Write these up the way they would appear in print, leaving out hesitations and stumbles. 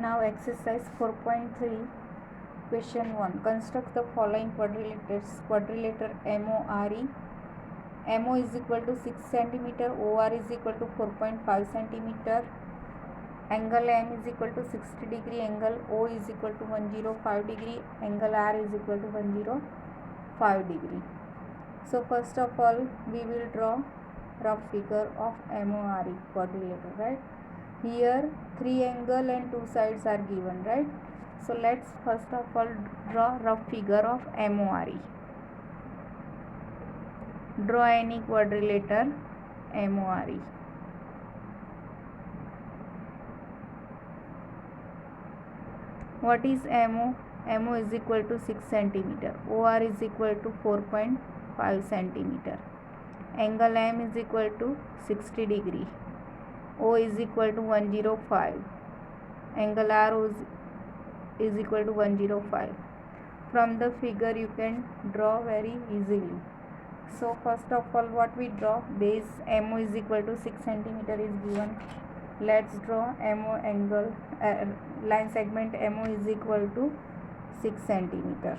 Now exercise 4.3 question 1. Construct the following quadrilaters. Quadrilater MORE. MO is equal to 6 cm, OR is equal to 4.5 cm. Angle M is equal to 60 degree, angle O is equal to 105 degree, angle R is equal to 105 degree. So first of all we will draw rough figure of MORE quadrilateral, right? Here 3 angle and 2 sides are given, right? So let's first of all draw rough figure of MORE. Draw any quadrilateral MORE. What is MO? MO is equal to 6 cm. OR is equal to 4.5 cm. Angle M is equal to 60 degree. O is equal to 105. Angle R is equal to 105. From the figure you can draw very easily. So first of all what we draw, base MO is equal to 6 cm is given. Let's draw MO angle line segment MO is equal to 6 cm.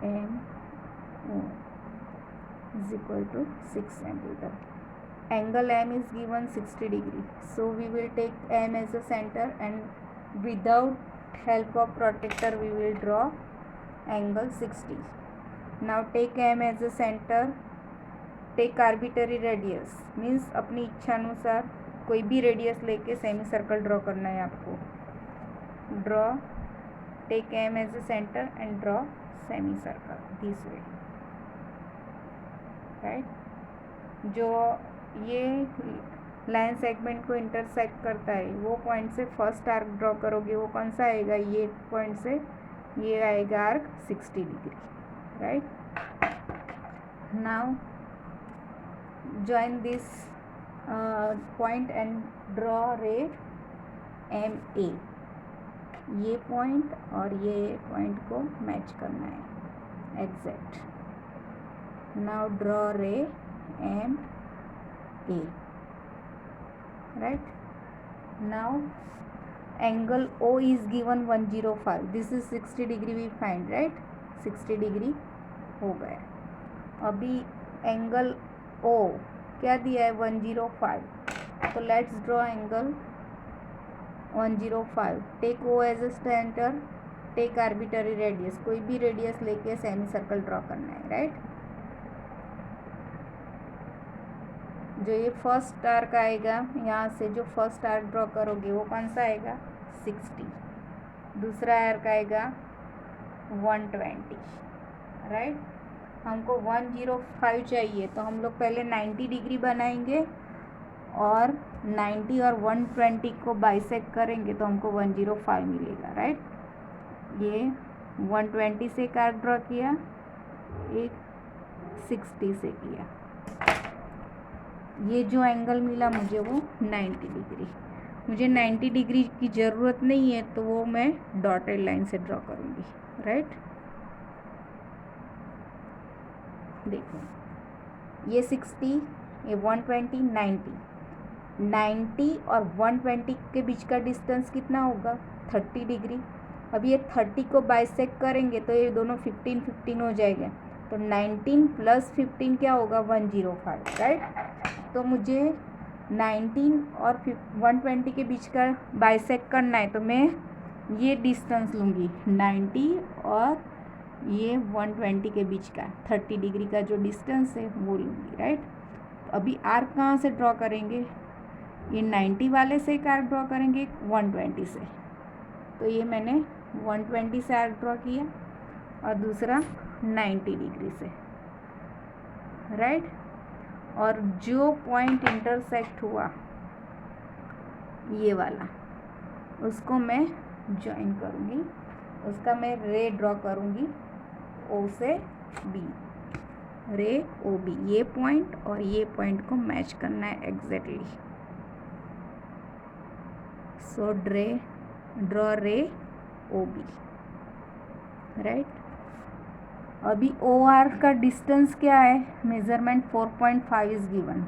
MO is equal to 6 cm. Angle M is given 60 degree. So we will take M as a center and without help of protractor we will draw angle 60. Now take M as a center, take arbitrary radius, means अपनी इच्छा अनुसार कोई भी radius लेके semi circle draw करना है आपको. Draw, take M as a center and draw semi circle this way, right? जो ये लाइन सेगमेंट को इंटरसेक्ट करता है वो पॉइंट से फर्स्ट आर्क ड्रॉ करोगे, वो कौन सा आएगा? ये पॉइंट से ये आएगा arc 60 degree, right? Now join this point and draw रे MA. ये पॉइंट और ये पॉइंट को मैच करना है एग्जैक्ट. नाउ ड्रॉ रे MA, right? Now angle O is given 105. This is 60 degree we find, right? 60 degree हो गया. अभी एंगल O क्या दिया है? 105. तो let's draw angle 105. Take O as a centre, take arbitrary radius, कोई भी रेडियस लेके सेमी सर्कल ड्रॉ करना है, राइट? जो ये फर्स्ट आर्क आएगा यहाँ से, जो फर्स्ट आर्क ड्रॉ करोगे वो कौन सा आएगा? 60. दूसरा आर्क आएगा 120, राइट? हमको 105 चाहिए तो हम लोग पहले 90 डिग्री बनाएंगे और 90 और 120 को बाइसेक्ट करेंगे तो हमको 105 मिलेगा, राइट? ये 120 से एक आर्क ड्रॉ किया, एक 60 से किया. ये जो एंगल मिला मुझे वो 90 डिग्री. मुझे 90 डिग्री की ज़रूरत नहीं है तो वो मैं डॉटेड लाइन से ड्रॉ करूँगी, राइट? देखो ये 60, ये 120, 90 और 120 के बीच का डिस्टेंस कितना होगा? 30 डिग्री. अब ये 30 को बाइसेक्ट करेंगे तो ये दोनों 15 हो जाएगा. तो 19 + 15 क्या होगा? 105, राइट? तो मुझे 19 और 120 के बीच का बाइसेक्ट करना है तो मैं ये डिस्टेंस लूँगी 90 और ये 120 के बीच का 30 डिग्री का जो डिस्टेंस है वो लूँगी, राइट? अभी आर्क कहाँ से ड्रॉ करेंगे? ये 90 वाले से एक आर्क ड्रॉ करेंगे 120 से. तो ये मैंने 120 से आर्क ड्रॉ किया और दूसरा 90 डिग्री से, राइट? और जो पॉइंट इंटरसेक्ट हुआ ये वाला, उसको मैं ज्वाइन करूँगी, उसका मैं रे ड्रॉ करूँगी O से B, रे ओ बी, ये पॉइंट और ये पॉइंट को मैच करना है एग्जैक्टली। सो ड्रॉ रे ओ बी, राइट। अभी ओ आर का डिस्टेंस क्या है, measurement 4.5 is given.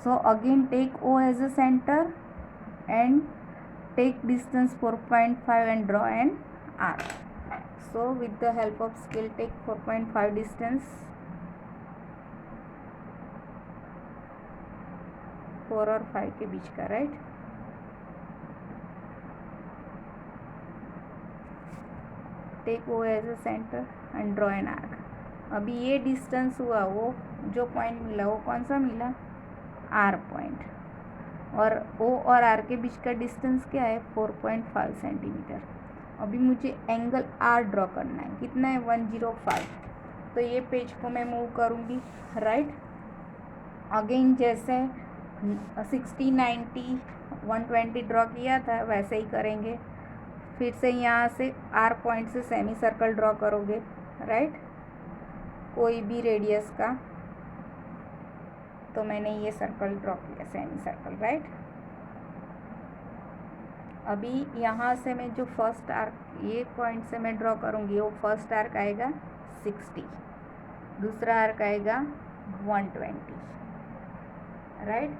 So again take O as a centre and take distance 4.5 and draw an arc. So with the help of scale take 4.5 distance, 4 और 5 के बीच का, right. Take O as a centre and draw an arc. अभी ये distance हुआ, वो जो point मिला वो कौन सा मिला, आर पॉइंट। और ओ और आर के बीच का डिस्टेंस क्या है, 4.5 सेंटीमीटर। अभी मुझे एंगल आर ड्रॉ करना है, कितना है, 105। तो ये पेज को मैं मूव करूँगी, राइट। अगेन जैसे 60, 90, 120 ड्रॉ किया था वैसे ही करेंगे। फिर से यहाँ से आर पॉइंट से सेमी सर्कल ड्रॉ करोगे, राइट, कोई भी रेडियस का। तो मैंने ये सर्कल ड्रॉ किया, सेमी सर्कल, राइट। अभी यहाँ से मैं जो फर्स्ट आर्क, ये पॉइंट से मैं ड्रॉ करूँगी, वो फर्स्ट आर्क आएगा 60, दूसरा आर्क आएगा 120, राइट।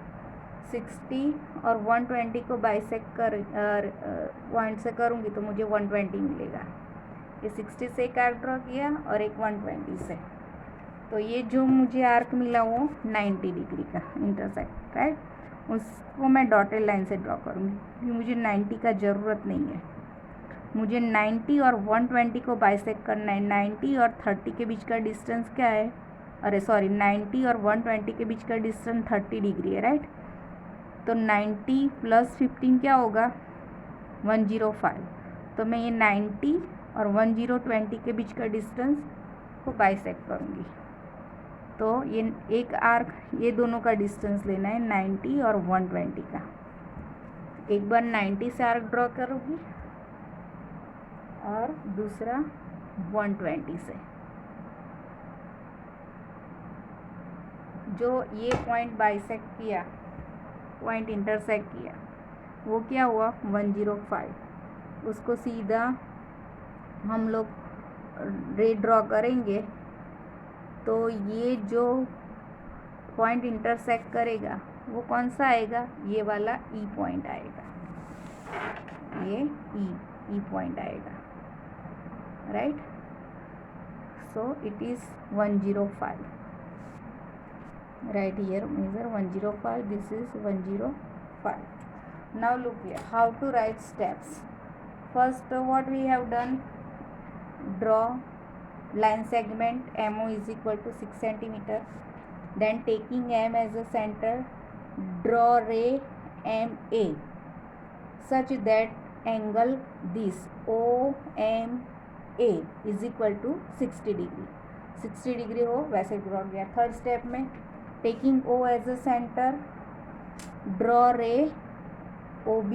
60 और 120 को बाइसेक्ट कर पॉइंट से करूँगी तो मुझे 120 मिलेगा। ये 60 से एक आर्क ड्रॉ किया और एक 120 से, तो ये जो मुझे आर्क मिला वो 90 डिग्री का इंटरसेक्ट, राइट। उसको मैं डॉटेड लाइन से ड्रॉ करूँगी क्योंकि मुझे 90 का ज़रूरत नहीं है। मुझे 90 और 120 को बाइसेक्ट करना है। 90 और 30 के बीच का डिस्टेंस क्या है, अरे सॉरी, 90 और 120 के बीच का डिस्टेंस 30 डिग्री है, राइट। तो 90 + 15 क्या होगा, 105। तो मैं ये 90 और 1020 के बीच का डिस्टेंस को बाइसेक्ट करूँगी। तो ये एक आर्क, ये दोनों का डिस्टेंस लेना है 90 और 120 का। एक बार 90 से आर्क ड्रॉ करूँगी और दूसरा 120 से। जो ये पॉइंट बाइसेक्ट किया, पॉइंट इंटरसेक्ट किया, वो क्या हुआ, 105। उसको सीधा हम लोग रे ड्रॉ करेंगे तो ये जो पॉइंट इंटरसेक्ट करेगा वो कौन सा आएगा, ये वाला ई पॉइंट आएगा, ये ई पॉइंट आएगा, right. So it is 105, right here measure 105, this is 105. Now look here, how to write steps. First what we have done, draw line segment MO is equal to 6 centimeter. Then taking M as a center, draw ray MA such that angle this OMA is equal to 60 degree. 60 degree हो वैसे draw किया। Third step में taking O as a center, draw ray OB,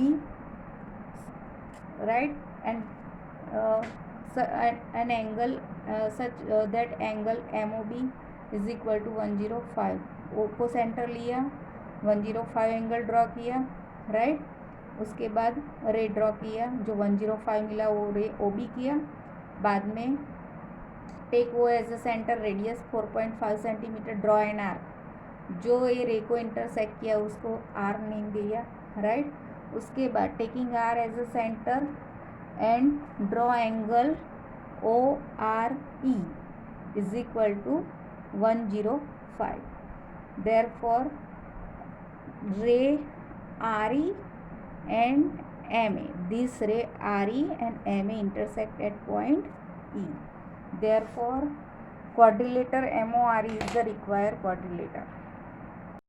right, and an angle such that angle MOB is equal to 105. O को centre लिया, 105 angle draw किया, right. उसके बाद ray draw किया, जो 105 मिला वो रे OB किया। बाद में take O as a centre, radius 4.5 centimetre, draw an arc, जो ये रे को इंटरसेक्ट किया उसको आर नेम दिया, राइट। उसके बाद taking R as a centre and draw angle ORE is equal to 105. Therefore ray RE and MA, this ray RE and MA intersect at point E. Therefore quadrilateral MORE is the required quadrilateral.